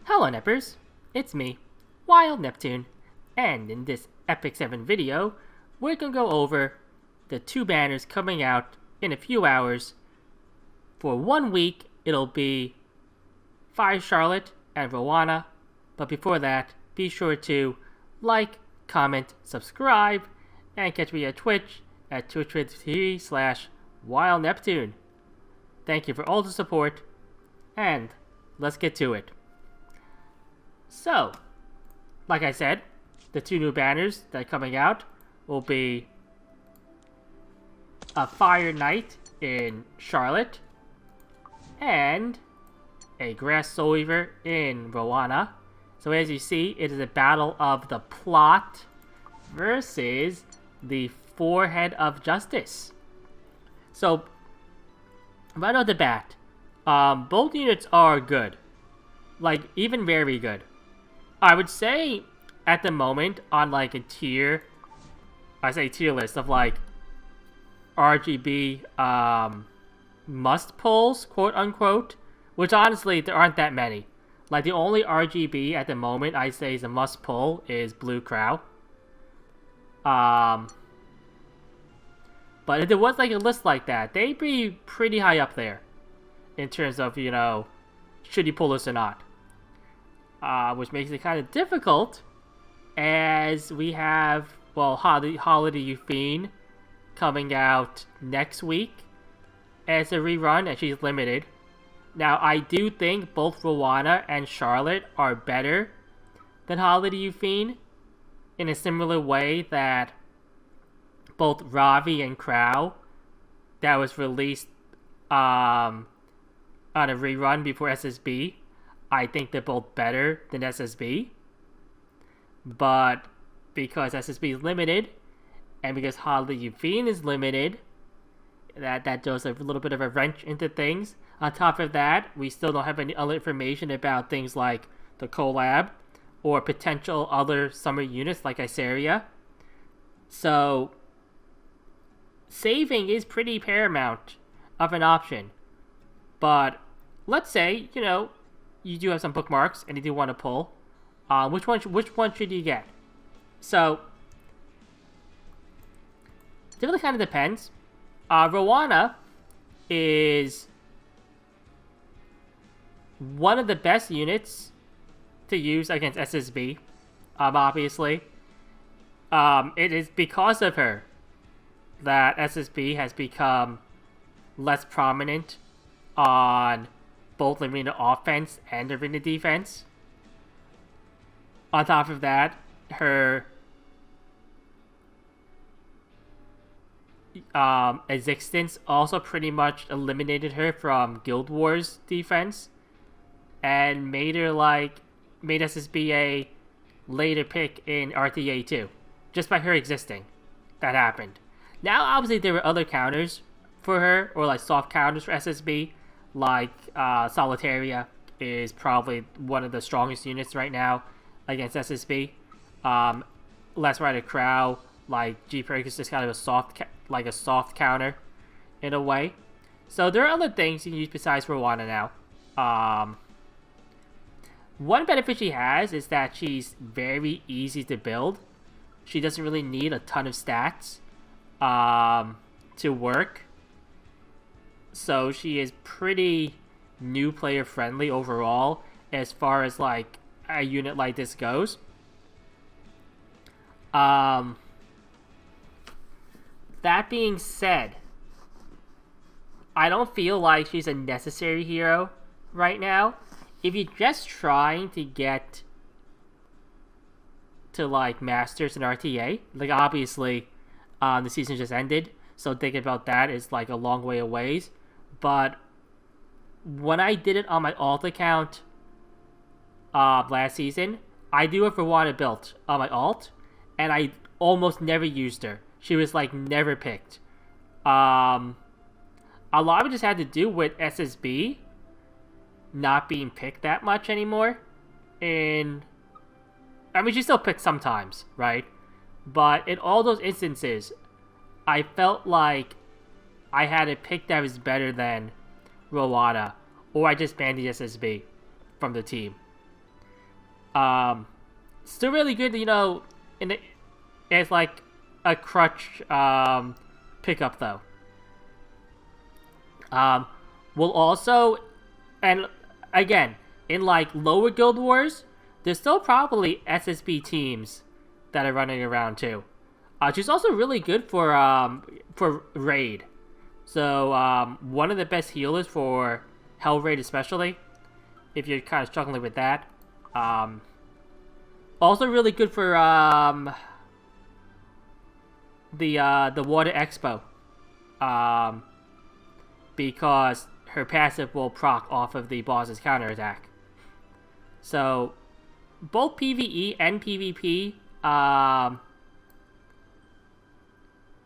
Hello Neppers, it's me, Wild Neptune, and in this Epic 7 video, we're gonna go over the two banners coming out in a few hours. For 1 week, it'll be Fire Charlotte and Roana, but before that, be sure to like, comment, subscribe, and catch me at Twitch at twitch.tv/WildNeptune. Thank you for all the support, and let's get to it. So, like I said, the two new banners that are coming out will be a Fire Knight in Charlotte and a Grass Soul Weaver in Roana. So as you see, it is a battle of the plot versus the Forehead of Justice. So, right off the bat, both units are good. Like, even very good. I would say, at the moment, on like a tier list of like RGB must pulls, quote unquote, which honestly there aren't that many. Like the only RGB at the moment I say is a must pull is Blue Crow. But if there was like a list like that, they'd be pretty high up there in terms of, you know, should you pull this or not. Which makes it kind of difficult, as we have, well, Holiday Euphine coming out next week as a rerun, and she's limited. Now, I do think both Roana and Charlotte are better than Holiday Euphine in a similar way that both Ravi and Crow, that was released on a rerun before SSB, I think they're both better than SSB. But because SSB is limited, and because Holiday Euphine is limited, that throws a little bit of a wrench into things. On top of that, we still don't have any other information about things like the collab or potential other summer units like Iseria. So, saving is pretty paramount of an option. But let's say, you know, you do have some bookmarks and you do want to pull. Which one should you get? So, it really kind of depends. Roana is one of the best units to use against SSB, obviously. It is because of her that SSB has become less prominent on both arena offense and arena defense. On top of that, her existence also pretty much eliminated her from Guild Wars defense and made SSB a later pick in RTA 2 just by her existing. That happened. Now obviously there were other counters for her, or like soft counters for SSB, like Solitaria is probably one of the strongest units right now against SSB. Last Rider Crow, like G-Perk is just kind of a soft counter in a way. So there are other things you can use besides Roana now. One benefit she has is that she's very easy to build. She doesn't really need a ton of stats to work. So she is pretty new player friendly overall as far as like a unit like this goes. That being said, I don't feel like she's a necessary hero right now. If you're just trying to get to like Masters and RTA, like obviously the season just ended, so thinking about that is like a long way away. But when I did it on my alt account last season, I do have Roana built on my alt, and I almost never used her. She was like never picked. A lot of it just had to do with SSB not being picked that much anymore. I mean, she still picked sometimes, right? But in all those instances, I felt like I had a pick that was better than Roana, or I just banned the SSB from the team. Still really good, in the, as like a crutch pickup though. Will also, and again, in like lower guild wars, there's still probably SSB teams that are running around too. She's also really good for raid. So one of the best healers for Hell Raid especially, if you're kind of struggling with that. Also really good for the Water Expo. Because her passive will proc off of the boss's counterattack. So both PvE and PvP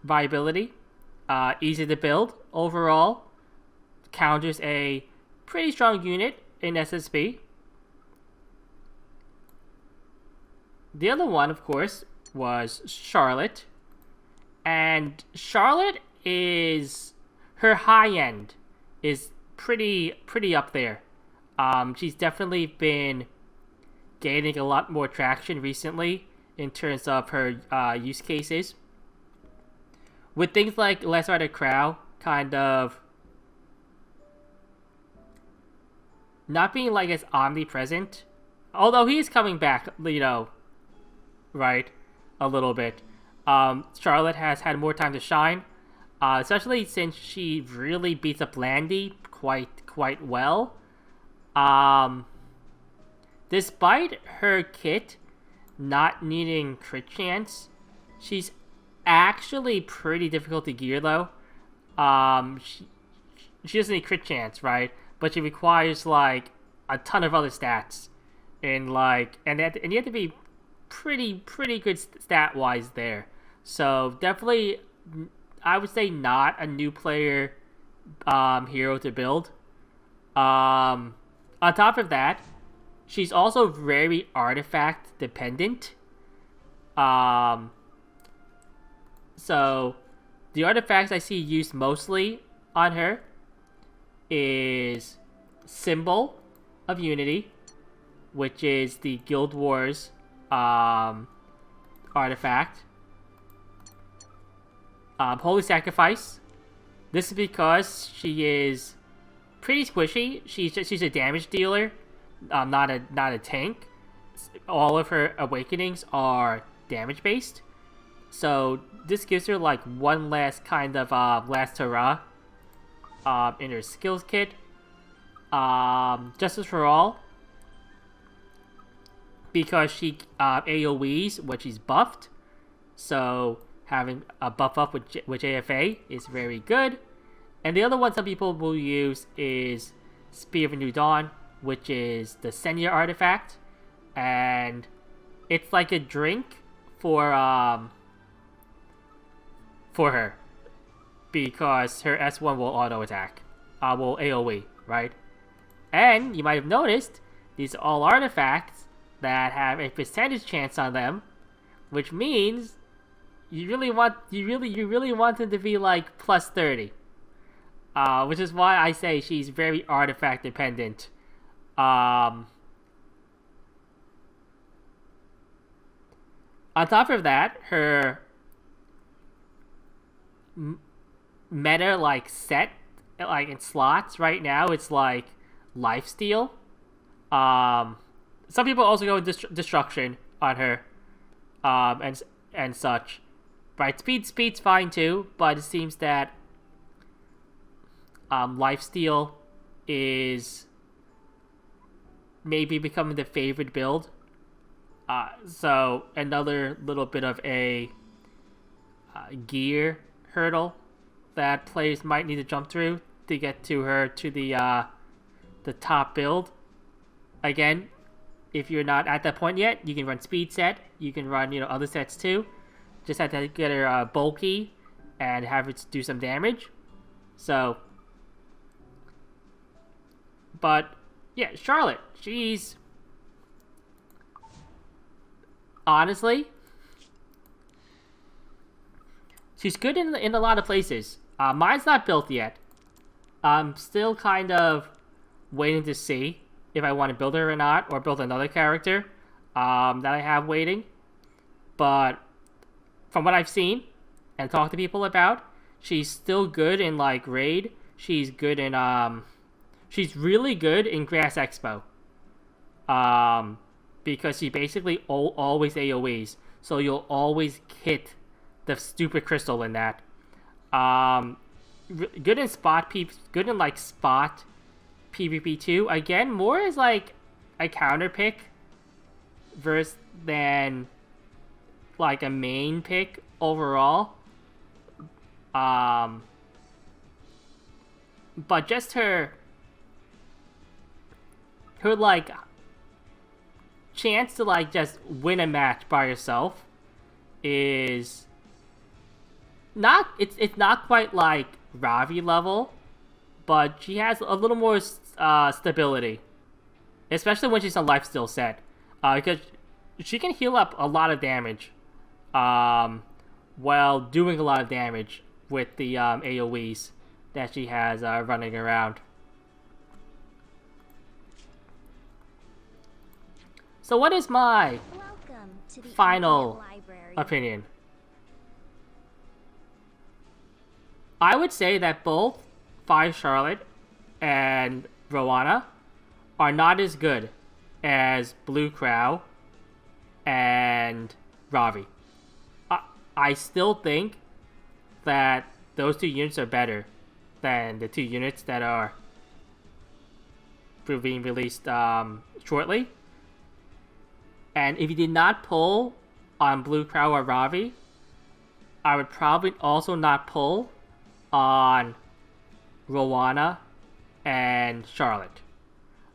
viability, easy to build overall, counters a pretty strong unit in SSB. The other one, of course, was Charlotte. And Charlotte is... her high end is pretty up there. She's definitely been gaining a lot more traction recently in terms of her use cases. With things like Let's Ride a Crow kind of not being like as omnipresent, although he is coming back, right, a little bit. Charlotte has had more time to shine, especially since she really beats up Landy quite well. Despite her kit not needing crit chance, she's actually pretty difficult to gear though. She doesn't need crit chance, right? But she requires like a ton of other stats, and you have to be pretty good stat wise there. So definitely, I would say not a new player hero to build. On top of that, she's also very artifact dependent. So the artifacts I see used mostly on her is Symbol of Unity, which is the Guild Wars artifact. Holy Sacrifice. This is because she is pretty squishy. She's a damage dealer, not a tank. All of her awakenings are damage based, so this gives her like one last kind of last hurrah in her skills kit. Justice for All, because she AoEs when she's buffed, so having a buff up with AFA is very good. And the other one some people will use is Spear of a New Dawn, which is the Senya artifact, and it's like a drink for her, because her S1 will auto attack, will AoE, right? And you might have noticed these are all artifacts that have a percentage chance on them, which means you really want them to be like plus 30. Which is why I say she's very artifact dependent. On top of that, her meta like set like in slots right now, it's like lifesteal. Some people also go destruction on her, and such. Right, speed's fine too, but it seems that lifesteal is maybe becoming the favorite build. So another little bit of a gear hurdle that players might need to jump through to get to her to the top build. Again, if you're not at that point yet, you can run speed set. You can run other sets too. Just have to get her bulky and have it do some damage. So, but yeah, Charlotte, she's honestly, she's good in a lot of places. Mine's not built yet. I'm still kind of waiting to see if I want to build her or not, or build another character. that I have waiting. But from what I've seen and talked to people about, she's still good in like raid. She's good in she's really good in Grass Expo. Because she basically always AoEs, so you'll always hit the stupid crystal in that. Good in good in like spot PvP too. Again, more is like a counter pick versus than like a main pick overall. But just her like chance to like just win a match by herself is not it's not quite like Ravi level, but she has a little more stability, especially when she's on lifesteal set, because she can heal up a lot of damage while doing a lot of damage with the AoEs that she has running around. So what is my final opinion? I would say that both Fire Charlotte and Roana are not as good as Blue Crow and Ravi. I still think that those two units are better than the two units that are being released shortly. And if you did not pull on Blue Crow or Ravi, I would probably also not pull on Roana and Charlotte.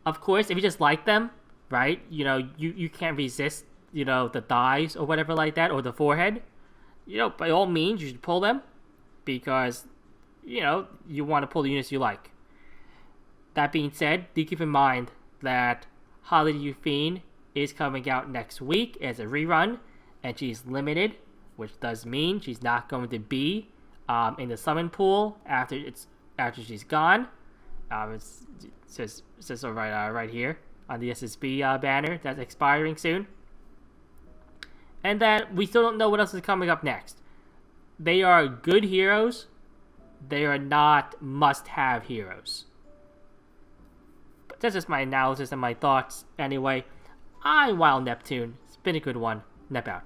Of course, if you just like them, right, you know, you can't resist, you know, the thighs or whatever like that, or the forehead, you know, by all means, you should pull them because, you know, you want to pull the units you like. That being said, do keep in mind that Holiday Euphine is coming out next week as a rerun, and she's limited, which does mean she's not going to be in the summon pool after she's gone. It says so right here on the SSB banner that's expiring soon, and that we still don't know what else is coming up next. They are good heroes. They are not must-have heroes. But that's just my analysis and my thoughts. Anyway, I'm Wild Neptune. It's been a good one. Nep out.